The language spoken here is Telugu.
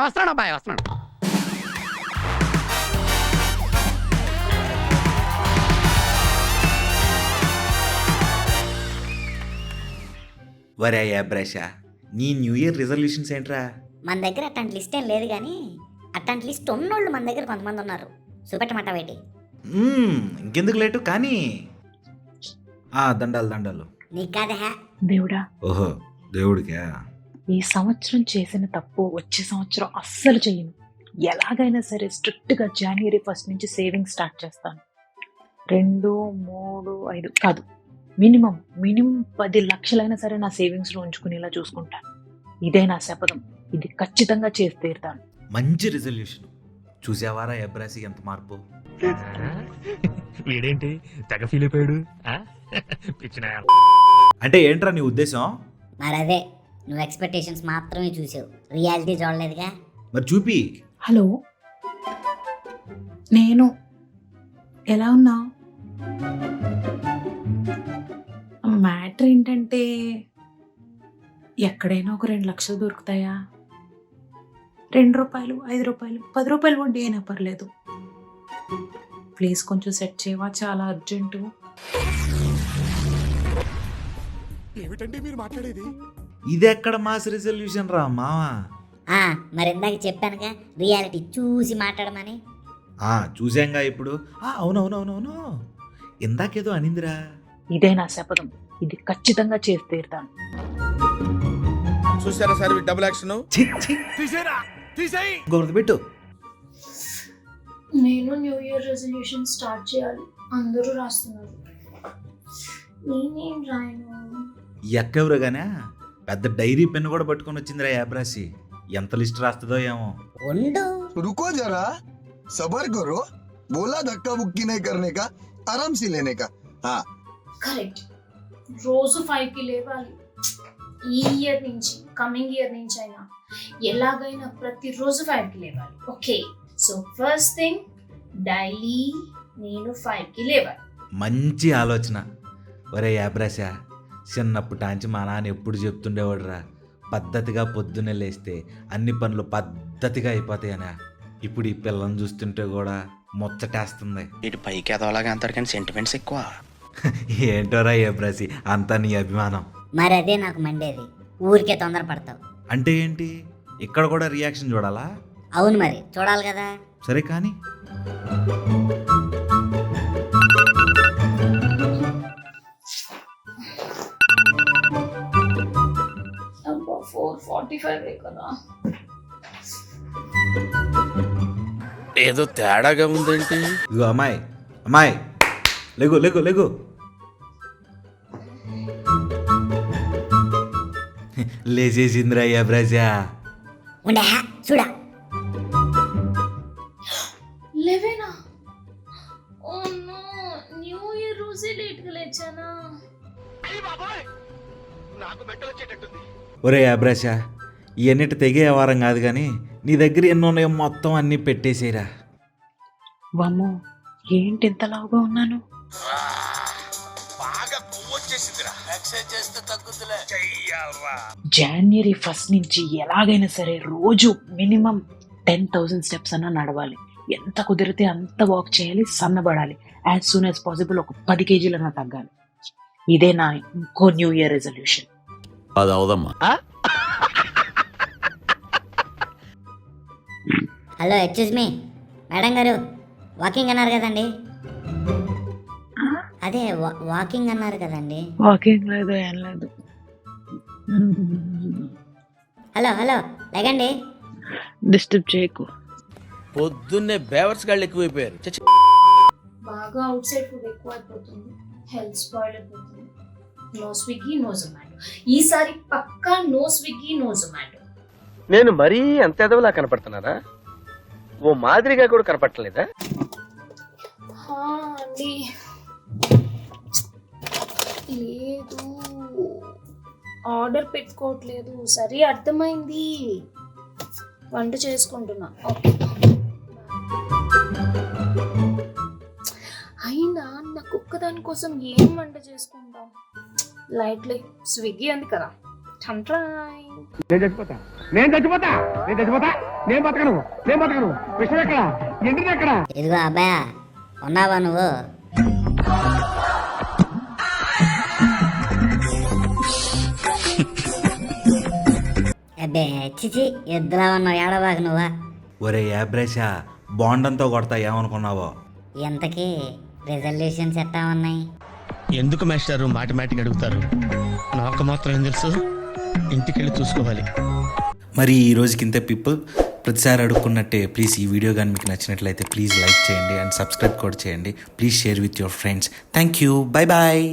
వస్తున్నాడు అబ్బాయి వస్తున్నాడు. వరే బ్రషా, నీ న్యూ ఇయర్ రిజల్యూషన్స్ ఏంట్రా? మన దగ్గర అట్లాంటి లిస్ట్ ఏం లేదు, కానీ అట్లాంటి లిస్ట్ ఉన్నోళ్ళు మన దగ్గర కొంతమంది ఉన్నారు. చూపెట్టమంట వేటి? ఇంకెందుకు లేటు కానీ. దండాలు దండాలు. నీకు కాదా? దేవుడా, ఓహో దేవుడికా? ఈ సంవత్సరం చేసిన తప్పు వచ్చే సంవత్సరం అస్సలు చేయను. ఎలాగైనా సరే స్ట్రిక్ట్గా January 1 నుంచి సేవింగ్ స్టార్ట్ చేస్తాను. 2, 3, 5 కాదు, మినిమం 10 లక్షలైనా సరే నా సేవింగ్స్లో ఉంచుకునేలా చూసుకుంటాను. ఇదే నా శపథం. ఇది ఖచ్చితంగా చేసి తీరుతాను. మంచి రిజల్యూషన్. చూసావారా ఎబ్రాసి ఎంత మార్పు? వీడేంటి తెగ ఫీల్ అయిపోయాడు? అంటే ఏంట్రా నీ ఉద్దేశం? మరి అదే, నువ్వు ఎక్స్పెక్టేషన్స్ మాత్రమే చూసావు, రియాలిటీ చూడలేదుగా. మరి చూపి. హలో, నేను ఎలా ఉన్నా? మ్యాటర్ ఏంటంటే, ఎక్కడైనా ఒక 2 లక్షలు దొరుకుతాయా? 2 రూపాయలు, 5 రూపాయలు, 10 రూపాయలు వడ్డీ అయినా పర్లేదు. ప్లీజ్ కొంచెం సెట్ చేయవా? చాలా అర్జెంటు. ఏమిటండి మీరు మాట్లాడేది? ఇది ఎక్కడ మాస్ రిజల్యూషన్ రా మావా? మరి ఇందాక చెప్పానుగా, రియాలిటీ చూసి మాట్లాడమని. చూసాంగా ఇప్పుడు. అవునవునవునవును, ఇందాకేదో అనిందిరా. ఇదే నా శపథం. ఇది ఖచ్చితంగా చేసి తీరుతాను. చూసారా సార్ డబుల్ యాక్షన్? ఇంకొకటి పెట్టు. నేను న్యూ ఇయర్ రెజల్యూషన్ స్టార్ట్ చేయాలి, అందరూ రాస్తున్నారు, నేనేం రాయను? ఎక్కవరుగానే పెద్ద డైరీ పెన్ను కూడా పట్టుకొని వచ్చిందిరా యాబ్రాసి. ఎంత లిస్ట్ రాస్తుందో ఏమో. रुको जरा, सबर करो, बोला धक्का बुक्की नहीं करने का, आराम से लेने का. हाँ కరెక్ట్, రోజు 5కి లేవాలి. ఈ ఇయర్ నుంచి, కమింగ్ ఇయర్ నుంచి అయినా ఎలాగైనా ప్రతిరోజు 5కి లేవాలి. Okay, so first thing, daily నేను 5కి లేవాలి. మంచి ఆలోచన. ఒరే యాబ్రాసా, చిన్నప్పటాంచి మా నాన్న ఎప్పుడు చెప్తుండేవాడురా, పద్ధతిగా పొద్దున్నే లేస్తే అన్ని పనులు పద్ధతిగా అయిపోతాయనా. ఇప్పుడు ఈ పిల్లని చూస్తుంటే కూడా ముచ్చటేస్తుంది. ఇటు పైకి ఎదవలాగా అంటారు కానీ సెంటిమెంట్స్ ఎక్కువ. ఏంటోరా యాబ్రాసి, అంతా నీ అభిమానం. మరి అదే నాకు మండేది, ఊరికే తొందరపడతావు. అంటే ఏంటి, ఇక్కడ కూడా రియాక్షన్ చూడాలా? అవును, మరి చూడాలి కదా. సరే కానీ. అబ్బా, 4:45 కదా. ఏదో తేడాగా ఉందేంటి? ఇగో అమ్మాయి, అమ్మాయి లేగు లేగు లేగు. లేచేసిందిరా యాబ్రాజా. ఉండే చూడా. 11? ఓ నో, న్యూ ఇయర్ రోజే లేట్గా లేచానా? ఒరే యాబ్రాషా, ఇవన్నిటి తెగే వ్యవహారం కాదు కానీ నీ దగ్గర ఎన్నో ఉన్నాయో మొత్తం అన్నీ పెట్టేసేరా. వామ్మో, ఏంటి ఇంతలాగా ఉన్నాను? January 1 నుంచి ఎలాగైనా సరే రోజు మినిమం 10,000 స్టెప్స్ అన్నా నడవాలి. ఎంత కుదిరితే అంత వాక్ చేయాలి, సన్నబడాలి. యాజ్ సూన్ యాజ్ పాసిబుల్ ఒక 10 కేజీలన్నా తగ్గాలి. ఇదే నా ఇంకో న్యూ ఇయర్ రెజల్యూషన్. అది అవుదమ్మా. హలో, ఎక్స్క్యూజ్ మీ మేడం గారు, వాకింగ్ అన్నారు కదండి? అదే వాకింగ్ అన్నారు కదండి. వాకింగ్ లేదు, ఏం లేదు. Hello hello, లేకండి. డిస్టర్బ్ చేయకు. పొద్దున్నే బేవర్స్ గాళ్ళు ఎక్కువైపోయారు. బాగా అవుట్ సైడ్ ఫుడ్ ఎక్కువ అయిపోతుంది, హెల్త్ స్పాయిల్ అయిపోతుంది. No Swiggy, no Zomato. ఈసారి పక్కా నో స్విగ్గీ, నో జొమాటో. నేను మరీ అంత ఎదవలా కనపడుతున్నారా? ఓ మాదిరిగా కూడా కనపడలేదా? అండి, లేదు, ఆర్డర్ పెట్టుకోవట్లేదు. సరే, అర్థమైంది, వంట చేసుకుంటున్నా. ఓకే, అయినా నాకు ఒక్కదాని కోసం ఏం వంట చేసుకుంటాం? లైట్లీ స్విగ్గీ అంది కదా, చంట్రాయ్. నేను చచ్చిపోతా నేను బతకను విషయం ఎక్కడ ఎండిది ఎక్కడ ఇదిగో అబ్బాయా, ఉన్నావా నువ్వు? అబ్బే చిచి, ఎద్దులా ఉన్నావు, ఏడబాకు నువ్వా. ఒరే యాబ్రేషా, బాండంతో కొడతా ఏమనుకున్నావో. ఎంతకీ రిజల్యూషన్స్ ఎట్టా ఉన్నాయి? ఎందుకు మాస్టారు మాటిమాటికి అడుగుతారు? నాకు మాత్రం ఏం తెలుసు, ఇంటికెళ్ళి చూసుకోవాలి. మరి ఈ రోజుకి ఇంతే పీపుల్. ప్రతిసారి అడుక్కున్నట్టే ప్లీజ్ ఈ వీడియో కానీ మీకు నచ్చినట్లయితే ప్లీజ్ లైక్ చేయండి అండ్ సబ్స్క్రైబ్ కూడా చేయండి. Please share with your friends. Thank you. Bye bye.